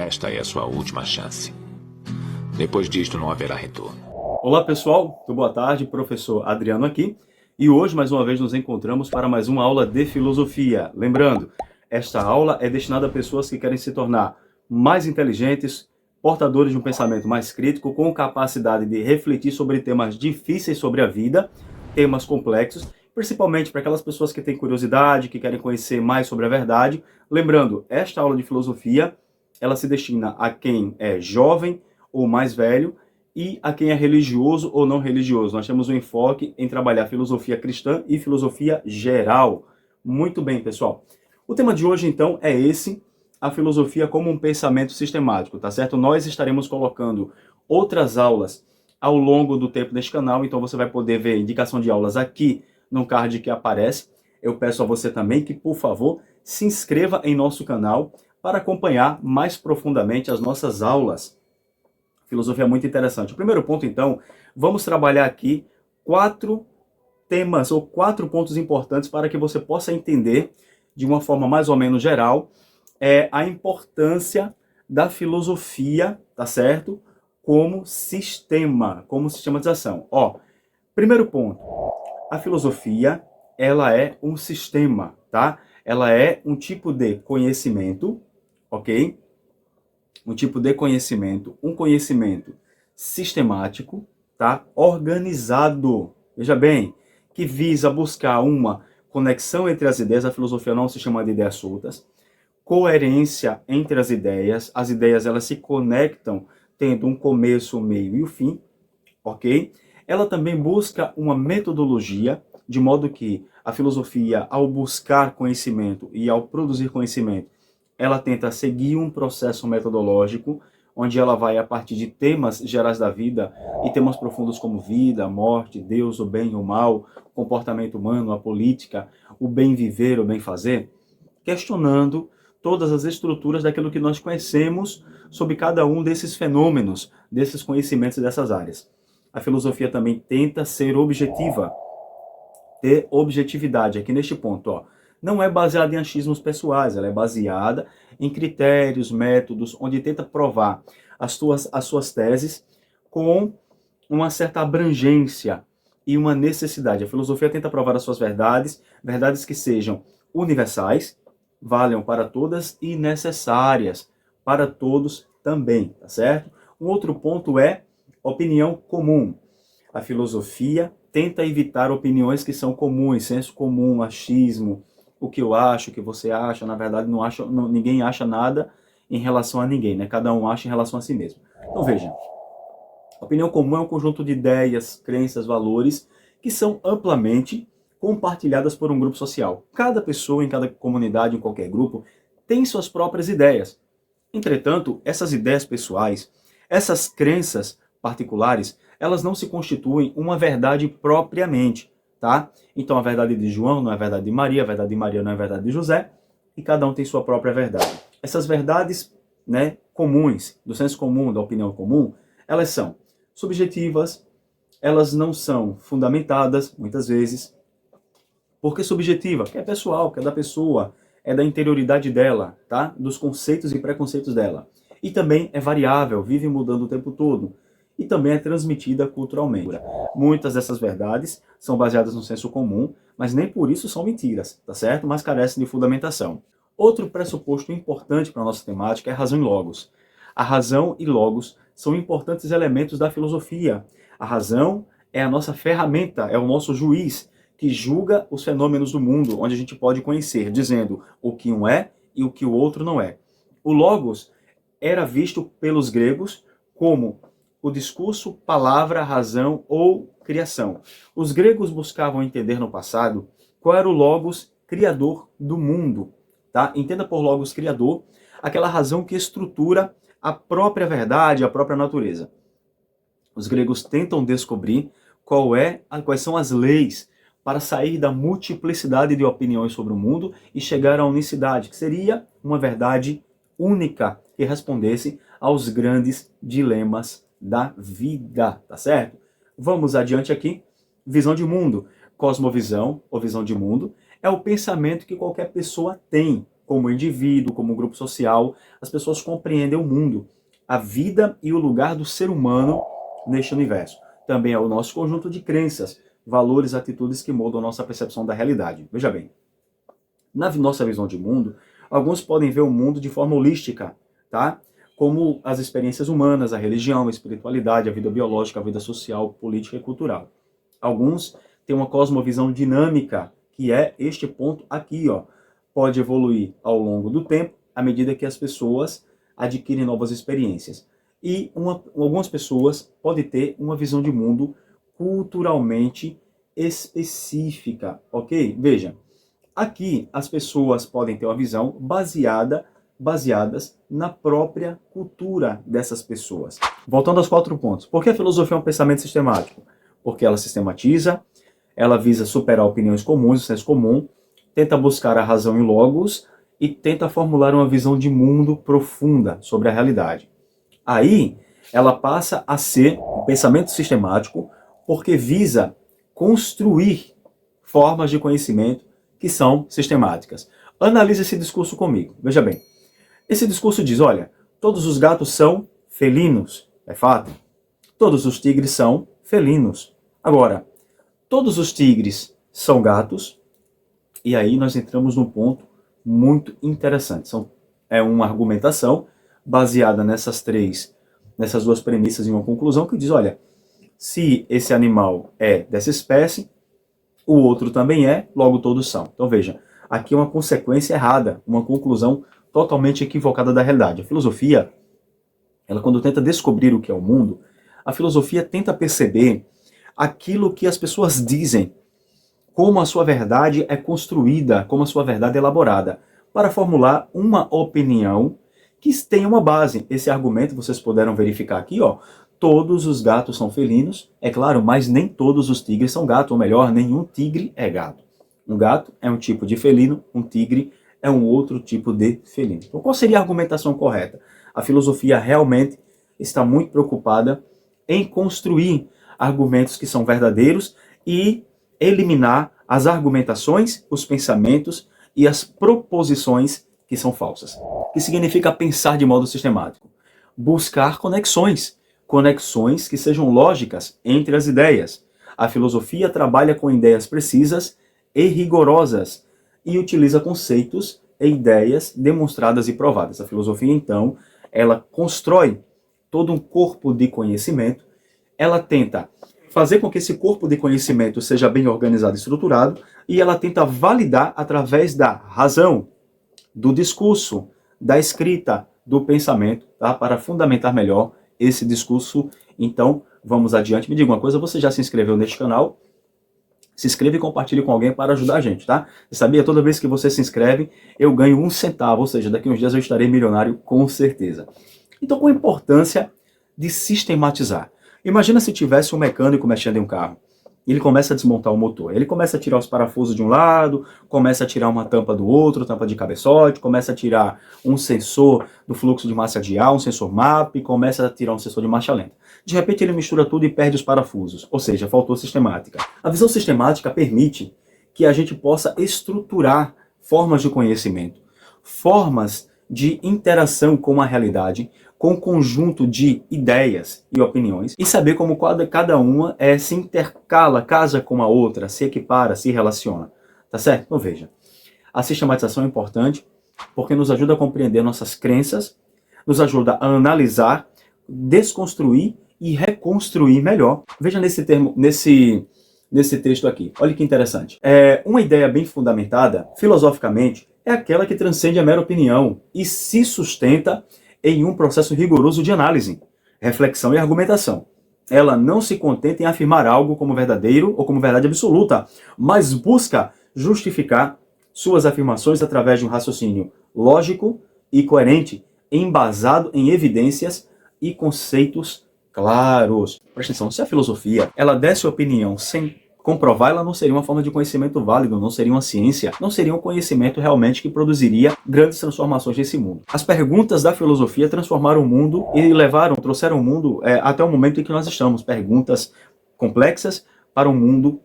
Esta é a sua última chance. Depois disto não haverá retorno. Olá pessoal, muito boa tarde, professor Adriano aqui. E hoje mais uma vez nos encontramos para mais uma aula de filosofia. Lembrando, esta aula é destinada a pessoas que querem se tornar mais inteligentes, portadores de um pensamento mais crítico, com capacidade de refletir sobre temas difíceis sobre a vida, temas complexos, principalmente para aquelas pessoas que têm curiosidade, que querem conhecer mais sobre a verdade. Lembrando, esta aula de filosofia, ela se destina a quem é jovem ou mais velho e a quem é religioso ou não religioso. Nós temos um enfoque em trabalhar filosofia cristã e filosofia geral. Muito bem, pessoal. O tema de hoje, então, é esse, a filosofia como um pensamento sistemático, tá certo? Nós estaremos colocando outras aulas ao longo do tempo deste canal, então você vai poder ver indicação de aulas aqui no card que aparece. Eu peço a você também que, por favor, se inscreva em nosso canal para acompanhar mais profundamente as nossas aulas. Filosofia é muito interessante. O primeiro ponto, então, vamos trabalhar aqui 4 temas ou 4 pontos importantes para que você possa entender, de uma forma mais ou menos geral, a importância da filosofia, tá certo? Como sistematização. Ó, primeiro ponto, a filosofia, ela é um sistema, tá? Ela é um tipo de conhecimento, ok? Um tipo de conhecimento, um conhecimento sistemático, tá? Organizado, veja bem, que visa buscar uma conexão entre as ideias. A filosofia não se chama de ideias soltas, coerência entre as ideias elas se conectam tendo um começo, um meio e o fim, ok? Ela também busca uma metodologia, de modo que a filosofia, ao buscar conhecimento e ao produzir conhecimento, ela tenta seguir um processo metodológico, onde ela vai a partir de temas gerais da vida, e temas profundos como vida, morte, Deus, o bem e o mal, comportamento humano, a política, o bem viver, o bem fazer, questionando todas as estruturas daquilo que nós conhecemos sobre cada um desses fenômenos, desses conhecimentos e dessas áreas. A filosofia também tenta ser objetiva, ter objetividade aqui neste ponto, ó. Não é baseada em achismos pessoais, ela é baseada em critérios, métodos, onde tenta provar as suas teses com uma certa abrangência e uma necessidade. A filosofia tenta provar as suas verdades, verdades que sejam universais, valham para todas e necessárias para todos também, tá certo? Um outro ponto é opinião comum. A filosofia tenta evitar opiniões que são comuns, senso comum, achismo, o que eu acho, o que você acha. Na verdade, ninguém acha nada em relação a ninguém, né? Cada um acha em relação a si mesmo. Então veja, opinião comum é um conjunto de ideias, crenças, valores que são amplamente compartilhadas por um grupo social. Cada pessoa, em cada comunidade, em qualquer grupo, tem suas próprias ideias. Entretanto, essas ideias pessoais, essas crenças particulares, elas não se constituem uma verdade propriamente, tá? Então a verdade de João não é a verdade de Maria, a verdade de Maria não é a verdade de José, e cada um tem sua própria verdade. Essas verdades, né, comuns, do senso comum, da opinião comum, elas são subjetivas, elas não são fundamentadas, muitas vezes. Por que subjetiva? Porque é pessoal, que é da pessoa, é da interioridade dela, tá? Dos conceitos e preconceitos dela. E também é variável, vive mudando o tempo todo. E também é transmitida culturalmente. Muitas dessas verdades são baseadas no senso comum, mas nem por isso são mentiras, tá certo? Mas carecem de fundamentação. Outro pressuposto importante para a nossa temática é a razão e logos. A razão e logos são importantes elementos da filosofia. A razão é a nossa ferramenta, é o nosso juiz, que julga os fenômenos do mundo, onde a gente pode conhecer, dizendo o que um é e o que o outro não é. O logos era visto pelos gregos como o discurso, palavra, razão ou criação. Os gregos buscavam entender no passado qual era o logos criador do mundo. Tá? Entenda por logos criador aquela razão que estrutura a própria verdade, a própria natureza. Os gregos tentam descobrir quais são as leis para sair da multiplicidade de opiniões sobre o mundo e chegar à unicidade, que seria uma verdade única que respondesse aos grandes dilemas da vida, tá certo? Vamos adiante aqui. Visão de mundo. Cosmovisão, ou visão de mundo, é o pensamento que qualquer pessoa tem, como indivíduo, como grupo social, as pessoas compreendem o mundo, a vida e o lugar do ser humano neste universo. Também é o nosso conjunto de crenças, valores, atitudes que moldam a nossa percepção da realidade. Veja bem, na nossa visão de mundo, alguns podem ver o mundo de forma holística, tá? Como as experiências humanas, a religião, a espiritualidade, a vida biológica, a vida social, política e cultural. Alguns têm uma cosmovisão dinâmica, que é este ponto aqui, ó. Pode evoluir ao longo do tempo, à medida que as pessoas adquirem novas experiências. E algumas pessoas podem ter uma visão de mundo culturalmente específica, ok? Veja, aqui as pessoas podem ter uma visão baseadas na própria cultura dessas pessoas. Voltando aos 4 pontos. Por que a filosofia é um pensamento sistemático? Porque ela sistematiza, ela visa superar opiniões comuns, o senso comum, tenta buscar a razão em logos e tenta formular uma visão de mundo profunda sobre a realidade. Aí, ela passa a ser um pensamento sistemático porque visa construir formas de conhecimento que são sistemáticas. Analise esse discurso comigo. Veja bem, esse discurso diz, olha, todos os gatos são felinos, é fato. Todos os tigres são felinos. Agora, todos os tigres são gatos, e aí nós entramos num ponto muito interessante. É uma argumentação baseada nessas 2 premissas em uma conclusão que diz, olha, se esse animal é dessa espécie, o outro também é, logo todos são. Então veja, aqui é uma consequência errada, uma conclusão totalmente equivocada da realidade. A filosofia, ela quando tenta descobrir o que é o mundo, a filosofia tenta perceber aquilo que as pessoas dizem, como a sua verdade é construída, como a sua verdade é elaborada, para formular uma opinião que tenha uma base. Esse argumento vocês puderam verificar aqui, ó. Todos os gatos são felinos, é claro, mas nem todos os tigres são gatos, ou melhor, nenhum tigre é gato. Um gato é um tipo de felino, um tigre é um outro tipo de felino. Então, qual seria a argumentação correta? A filosofia realmente está muito preocupada em construir argumentos que são verdadeiros e eliminar as argumentações, os pensamentos e as proposições que são falsas. Que significa pensar de modo sistemático. Buscar conexões que sejam lógicas entre as ideias. A filosofia trabalha com ideias precisas e rigorosas e utiliza conceitos e ideias demonstradas e provadas. A filosofia, então, ela constrói todo um corpo de conhecimento, ela tenta fazer com que esse corpo de conhecimento seja bem organizado e estruturado, e ela tenta validar através da razão, do discurso, da escrita, do pensamento, tá? Para fundamentar melhor esse discurso. Então, vamos adiante. Me diga uma coisa, você já se inscreveu neste canal? Se inscreva e compartilhe com alguém para ajudar a gente, tá? Você sabia? Toda vez que você se inscreve, eu ganho 1 centavo, ou seja, daqui a uns dias eu estarei milionário com certeza. Então, qual a importância de sistematizar? Imagina se tivesse um mecânico mexendo em um carro. Ele começa a desmontar o motor. Ele começa a tirar os parafusos de um lado, começa a tirar uma tampa do outro, tampa de cabeçote, começa a tirar um sensor do fluxo de massa de ar, um sensor MAP, começa a tirar um sensor de marcha lenta. De repente ele mistura tudo e perde os parafusos, ou seja, faltou sistemática. A visão sistemática permite que a gente possa estruturar formas de conhecimento, formas de interação com a realidade, com um conjunto de ideias e opiniões, e saber como cada uma se intercala, casa com a outra, se equipara, se relaciona. Tá certo? Então veja, a sistematização é importante porque nos ajuda a compreender nossas crenças, nos ajuda a analisar, desconstruir e reconstruir melhor. Veja nesse texto aqui, olha que interessante. Uma ideia bem fundamentada, filosoficamente, é aquela que transcende a mera opinião e se sustenta em um processo rigoroso de análise, reflexão e argumentação. Ela não se contenta em afirmar algo como verdadeiro ou como verdade absoluta, mas busca justificar suas afirmações através de um raciocínio lógico e coerente, embasado em evidências e conceitos claros. Presta atenção, se a filosofia ela desse opinião sem comprovar, ela não seria uma forma de conhecimento válido, não seria uma ciência, não seria um conhecimento realmente que produziria grandes transformações nesse mundo. As perguntas da filosofia transformaram o mundo e trouxeram o mundo até o momento em que nós estamos. Perguntas complexas para um mundo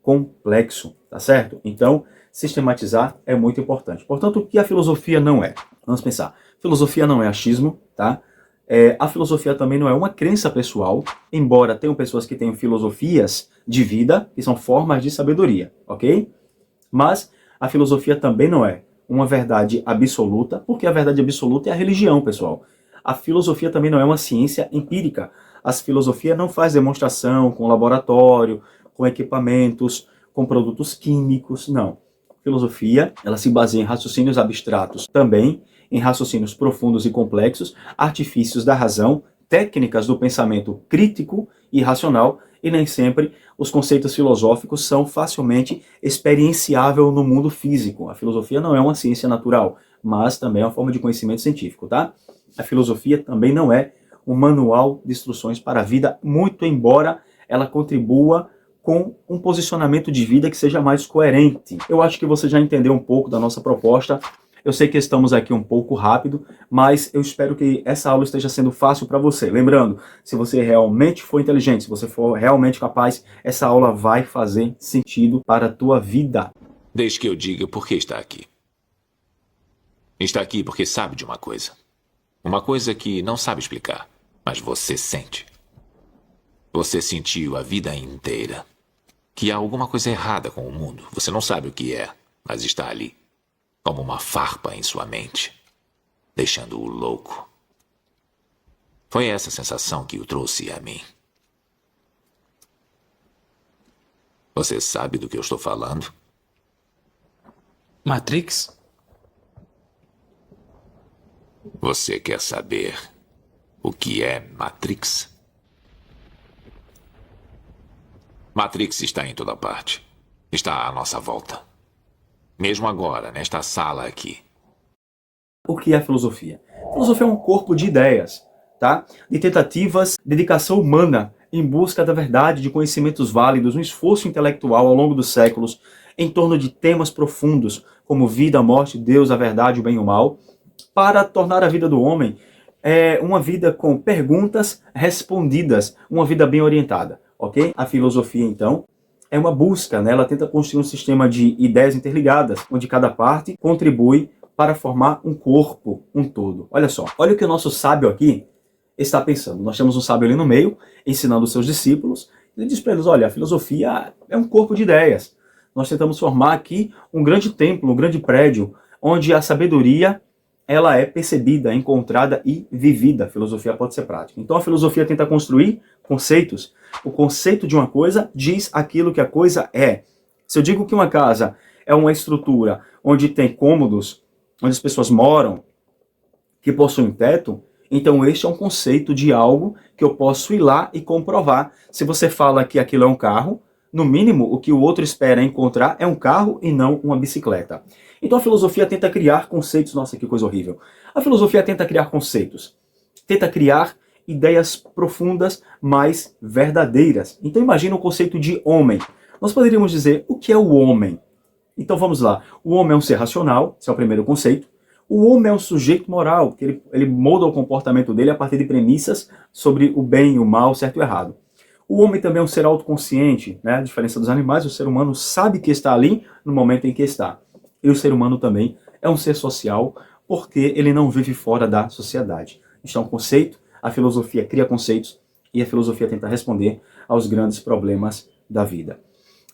complexo, tá certo? Então, sistematizar é muito importante. Portanto, o que a filosofia não é? Vamos pensar. Filosofia não é achismo, tá? A filosofia também não é uma crença pessoal, embora tenham pessoas que tenham filosofias de vida, que são formas de sabedoria, ok? Mas a filosofia também não é uma verdade absoluta, porque a verdade absoluta é a religião, pessoal. A filosofia também não é uma ciência empírica. A filosofia não faz demonstração com laboratório, com equipamentos, com produtos químicos, não. A filosofia, ela se baseia em raciocínios abstratos também, em raciocínios profundos e complexos, artifícios da razão, técnicas do pensamento crítico e racional, e nem sempre os conceitos filosóficos são facilmente experienciáveis no mundo físico. A filosofia não é uma ciência natural, mas também é uma forma de conhecimento científico, tá? A filosofia também não é um manual de instruções para a vida, muito embora ela contribua com um posicionamento de vida que seja mais coerente. Eu acho que você já entendeu um pouco da nossa proposta. Eu sei que estamos aqui um pouco rápido, mas eu espero que essa aula esteja sendo fácil para você. Lembrando, se você realmente for inteligente, se você for realmente capaz, essa aula vai fazer sentido para a tua vida. Deixe que eu diga por que está aqui. Está aqui porque sabe de uma coisa. Uma coisa que não sabe explicar, mas você sente. Você sentiu a vida inteira que há alguma coisa errada com o mundo. Você não sabe o que é, mas está ali, como uma farpa em sua mente, deixando-o louco. Foi essa sensação que o trouxe a mim. Você sabe do que eu estou falando? Matrix? Você quer saber o que é Matrix? Matrix está em toda parte. Está à nossa volta. Mesmo agora, nesta sala aqui. O que é filosofia? Filosofia é um corpo de ideias, tá? De tentativas, dedicação humana em busca da verdade, de conhecimentos válidos, um esforço intelectual ao longo dos séculos em torno de temas profundos como vida, morte, Deus, a verdade, o bem e o mal, para tornar a vida do homem uma vida com perguntas respondidas, uma vida bem orientada, ok? A filosofia, então, é uma busca, né? Ela tenta construir um sistema de ideias interligadas, onde cada parte contribui para formar um corpo, um todo. Olha só, olha o que o nosso sábio aqui está pensando. Nós temos um sábio ali no meio, ensinando os seus discípulos. Ele diz para eles, olha, a filosofia é um corpo de ideias. Nós tentamos formar aqui um grande templo, um grande prédio, onde a sabedoria ela é percebida, encontrada e vivida. A filosofia pode ser prática. Então a filosofia tenta construir conceitos. O conceito de uma coisa diz aquilo que a coisa é. Se eu digo que uma casa é uma estrutura onde tem cômodos, onde as pessoas moram, que possuem teto, então este é um conceito de algo que eu posso ir lá e comprovar. Se você fala que aquilo é um carro, no mínimo o que o outro espera encontrar é um carro e não uma bicicleta. Então a filosofia tenta criar conceitos. Nossa, que coisa horrível. A filosofia tenta criar conceitos. Tenta criar ideias profundas, mais verdadeiras. Então imagina o conceito de homem. Nós poderíamos dizer, o que é o homem? Então vamos lá. O homem é um ser racional, esse é o primeiro conceito. O homem é um sujeito moral, porque ele molda o comportamento dele a partir de premissas sobre o bem, o mal, o certo e o errado. O homem também é um ser autoconsciente, né? A diferença dos animais, o ser humano sabe que está ali no momento em que está. E o ser humano também é um ser social, porque ele não vive fora da sociedade. Isto é um conceito, a filosofia cria conceitos e a filosofia tenta responder aos grandes problemas da vida.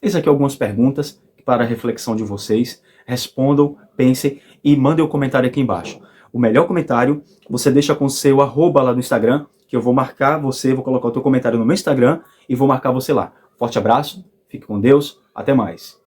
Essas aqui algumas perguntas para a reflexão de vocês. Respondam, pensem e mandem o comentário aqui embaixo. O melhor comentário você deixa com seu arroba lá no Instagram, que eu vou marcar você, vou colocar o teu comentário no meu Instagram e vou marcar você lá. Forte abraço, fique com Deus, até mais.